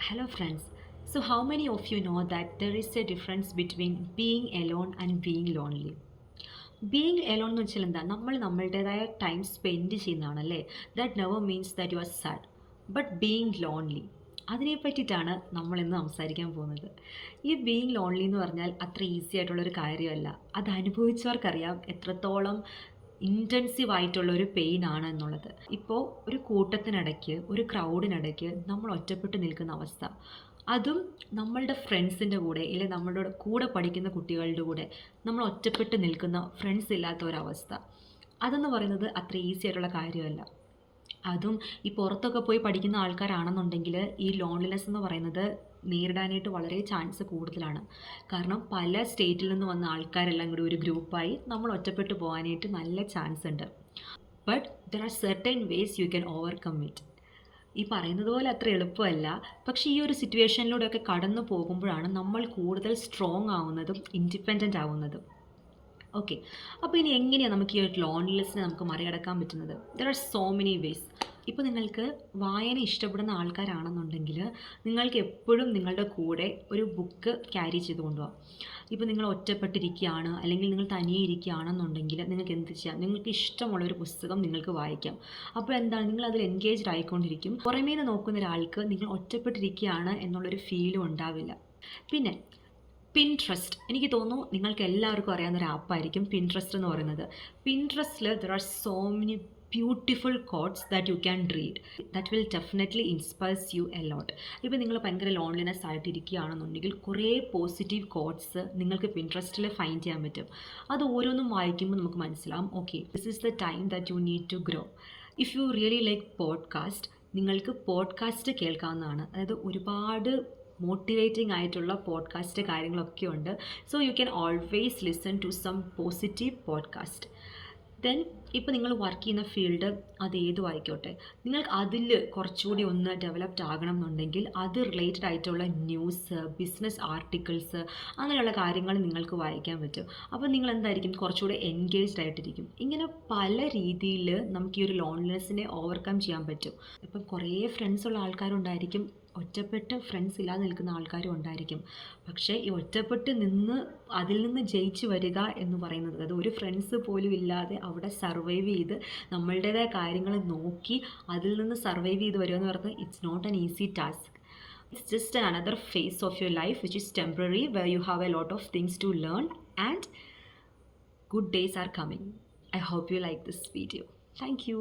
Hello, friends. So, how many of you know that there is a difference between being alone and being lonely? Being alone എന്ന് വെച്ചാൽ എന്താ നമ്മളുടേതായ time spend ചെയ്യുന്നതാണല്ലേ. That never means that you are sad, but being lonely അതിനെ പറ്റിയിട്ടാണ് നമ്മൾ ഇന്ന് സംസാരിക്കാൻ പോകുന്നത്. ഈ ബീയിങ് ലോൺലി എന്ന് പറഞ്ഞാൽ അത്ര ഈസി ആയിട്ടുള്ളൊരു കാര്യമല്ല. അത് അനുഭവിച്ചവർക്കറിയാം എത്രത്തോളം ഇൻറ്റൻസീവ് ആയിട്ടുള്ള ഒരു പെയിൻ ആണ് എന്നുള്ളത്. ഇപ്പോൾ ഒരു കൂട്ടത്തിനിടയ്ക്ക്, ഒരു ക്രൗഡിനിടയ്ക്ക് നമ്മൾ ഒറ്റപ്പെട്ട് നിൽക്കുന്ന അവസ്ഥ, അതും നമ്മളുടെ ഫ്രണ്ട്സിൻ്റെ കൂടെ അല്ലെങ്കിൽ നമ്മളുടെ കൂടെ പഠിക്കുന്ന കുട്ടികളുടെ കൂടെ നമ്മൾ ഒറ്റപ്പെട്ട് നിൽക്കുന്ന ഫ്രണ്ട്സ് ഇല്ലാത്ത ഒരവസ്ഥ, അതെന്ന് പറയുന്നത് അത്ര ഈസി ആയിട്ടുള്ള കാര്യമല്ല. അതും ഈ പുറത്തൊക്കെ പോയി പഠിക്കുന്ന ആൾക്കാരാണെന്നുണ്ടെങ്കിൽ ഈ ലോൺലിനെസ് എന്ന് പറയുന്നത് നേരിടാനായിട്ട് വളരെ ചാൻസ് കൂടുതലാണ്. കാരണം പല സ്റ്റേറ്റിൽ നിന്ന് വന്ന ആൾക്കാരെല്ലാം കൂടി ഒരു ഗ്രൂപ്പായി നമ്മൾ ഒറ്റപ്പെട്ടു പോകാനായിട്ട് നല്ല ചാൻസ് ഉണ്ട്. But there are certain vase you can overcome it. ഈ പറയുന്നത് പോലെ അത്ര എളുപ്പമല്ല. പക്ഷേ ഈ ഒരു സിറ്റുവേഷനിലൂടെയൊക്കെ കടന്നു പോകുമ്പോഴാണ് നമ്മൾ കൂടുതൽ സ്ട്രോങ് ആവുന്നതും ഇൻഡിപെൻഡൻ്റ് ആവുന്നതും. ഓക്കെ, അപ്പോൾ ഇനി എങ്ങനെയാണ് നമുക്ക് ഈ ഒരു ലോൺലിനെസ്സിനെ നമുക്ക് മറികടക്കാൻ പറ്റുന്നത്? There are so many vase. ഇപ്പോൾ നിങ്ങൾക്ക് വായന ഇഷ്ടപ്പെടുന്ന ആൾക്കാരാണെന്നുണ്ടെങ്കിൽ നിങ്ങൾക്ക് എപ്പോഴും നിങ്ങളുടെ കൂടെ ഒരു ബുക്ക് ക്യാരി ചെയ്ത് കൊണ്ടുപോകാം. ഇപ്പോൾ നിങ്ങൾ ഒറ്റപ്പെട്ടിരിക്കുകയാണ് അല്ലെങ്കിൽ നിങ്ങൾ തനിയെ ഇരിക്കുകയാണെന്നുണ്ടെങ്കിൽ നിങ്ങൾക്ക് എന്ത് ചെയ്യാം? നിങ്ങൾക്ക് ഇഷ്ടമുള്ളൊരു പുസ്തകം നിങ്ങൾക്ക് വായിക്കാം. അപ്പോൾ എന്താണ്, നിങ്ങൾ അതിൽ എൻഗേജ്ഡ് ആയിക്കൊണ്ടിരിക്കും. പുറമേ നിന്ന് നോക്കുന്ന ഒരാൾക്ക് നിങ്ങൾ ഒറ്റപ്പെട്ടിരിക്കുകയാണ് എന്നുള്ളൊരു ഫീലും ഉണ്ടാവില്ല. പിന്നെ പിൻട്രസ്റ്റ്, എനിക്ക് തോന്നുന്നു നിങ്ങൾക്ക് എല്ലാവർക്കും അറിയാവുന്നൊരു ആപ്പായിരിക്കും പിൻട്രസ്റ്റ് എന്ന് പറയുന്നത്. പിൻട്രസ്റ്റിൽ there are so many beautiful quotes that you can read that will definitely inspires you a lot. ഇപ്പോൾ നിങ്ങൾ ഭയങ്കര ലോൺലിനെസ് ആയിട്ടിരിക്കുകയാണെന്നുണ്ടെങ്കിൽ കുറേ പോസിറ്റീവ് കോട്ട്സ് നിങ്ങൾക്ക് പിൻട്രസ്റ്റിൽ ഫൈൻഡ് ചെയ്യാൻ പറ്റും. അത് ഓരോന്നും വായിക്കുമ്പോൾ നമുക്ക് മനസ്സിലാവും, okay, this is the time that you need to grow. If you really like podcast, നിങ്ങൾക്ക് പോഡ്കാസ്റ്റ് കേൾക്കാവുന്നതാണ്. അതായത് ഒരുപാട് മോട്ടിവേറ്റിംഗ് ആയിട്ടുള്ള പോഡ്കാസ്റ്റ് കാര്യങ്ങളൊക്കെ ഉണ്ട്. So you can always listen to some positive podcast. Then ഇപ്പോൾ നിങ്ങൾ വർക്ക് ചെയ്യുന്ന ഫീൽഡ് അത് ഏതും ആയിക്കോട്ടെ, നിങ്ങൾക്ക് അതിൽ കുറച്ചുകൂടി ഒന്ന് ഡെവലപ്ഡ് ആകണം എന്നുണ്ടെങ്കിൽ അത് റിലേറ്റഡ് ആയിട്ടുള്ള ന്യൂസ്, ബിസിനസ് ആർട്ടിക്കിൾസ്, അങ്ങനെയുള്ള കാര്യങ്ങൾ നിങ്ങൾക്ക് വായിക്കാൻ പറ്റും. അപ്പോൾ നിങ്ങൾ എന്തായിരിക്കും, കുറച്ചുകൂടി എൻഗേജ്ഡ് ആയിട്ടിരിക്കും. ഇങ്ങനെ പല രീതിയിൽ നമുക്ക് ഈ ഒരു ലോൺലിനെസ്സിനെ ഓവർകം ചെയ്യാൻ പറ്റും. ഇപ്പം കുറേ ഫ്രണ്ട്സുള്ള ആൾക്കാരുണ്ടായിരിക്കും, ഒറ്റപ്പെട്ട് ഫ്രണ്ട്സ് ഇല്ലാതെ നിൽക്കുന്ന ആൾക്കാരും ഉണ്ടായിരിക്കും. പക്ഷേ ഈ ഒറ്റപ്പെട്ട് നിന്ന് അതിൽ നിന്ന് ജയിച്ച് വരിക എന്ന് പറയുന്നത്, അതായത് ഒരു ഫ്രണ്ട്സ് പോലും ഇല്ലാതെ അവിടെ സർവൈവ് ചെയ്ത് നമ്മളുടേതായ കാര്യങ്ങൾ നോക്കി അതിൽ നിന്ന് സർവൈവ് ചെയ്ത് വരിക എന്ന് പറയുന്നത് it's not an easy task. It's just another phase of your life which is temporary, where you have a lot of things to learn and good days are coming. I hope you like this video. Thank you.